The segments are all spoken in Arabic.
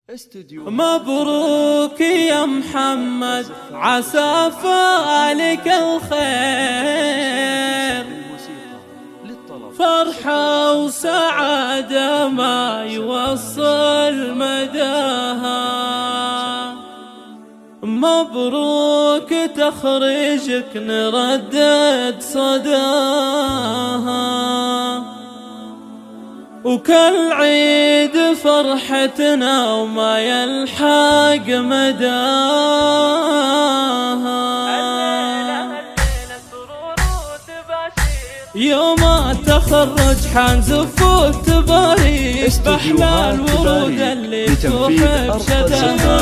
مبروك يا محمد، عسى فالك الخير، فرحة وسعادة ما يوصل مداها. مبروك تخرجك نردد صداها، وكل عيد فرحتنا وما يلحق مداها. يوم التخرج حنزف وتباريك بأحلى الورود اللي تحب شداها.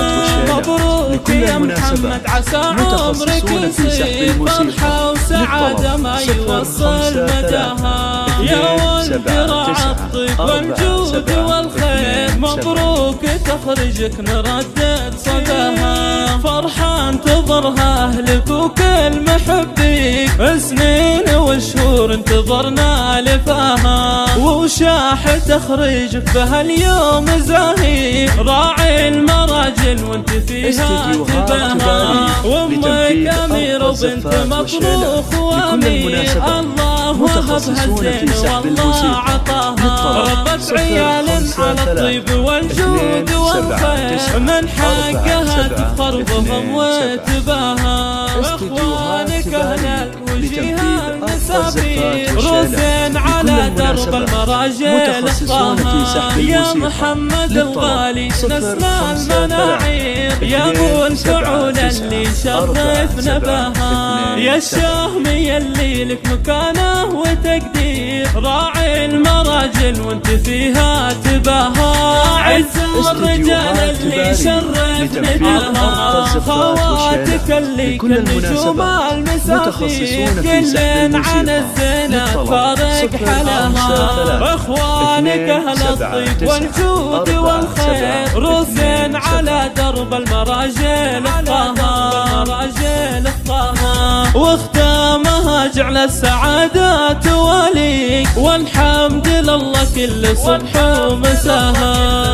مبروك يا محمد، عسى عمرك يصير فرحة وسعادة ما يوصل مداها. يا ولد راعى الطيب والجود والخير، مبروك تخرجك نردد صداها. فرحة انتظرها أهلك وكل محبيك، سنين وشهور انتظرنا لفاها. وشاح تخرجك بهاليوم زاهي، راعي المراجل وانت فيها تباها. وامك أمير وبنت مطروخ وأمير، الله وهبها الزين والله عطاها. ربت عيال على الطيب والجود والخير، من حقها تفخر بهم وتباها. اخوانك اهل الوجيه المسافير، رزين على درب المراجل اخطاها. يا محمد الغالي نسل المناعير، يا ابو الفعول اللي شرفنا بها. يا الشاهمي اللي لك مكانه وتقدير، راعي المراجل وانت فيها تباها. عز الرجال اللي شرفنا بها، خواتك اللي كالنجوم المسافير، كل عن الزينة فارق حلاها. اخوانك اهل الطيب والجود والخير، رزين على درب المراجل اخطاها. واختامها جعل السعادة تواليك، والحمد لله كل صبح ومساها.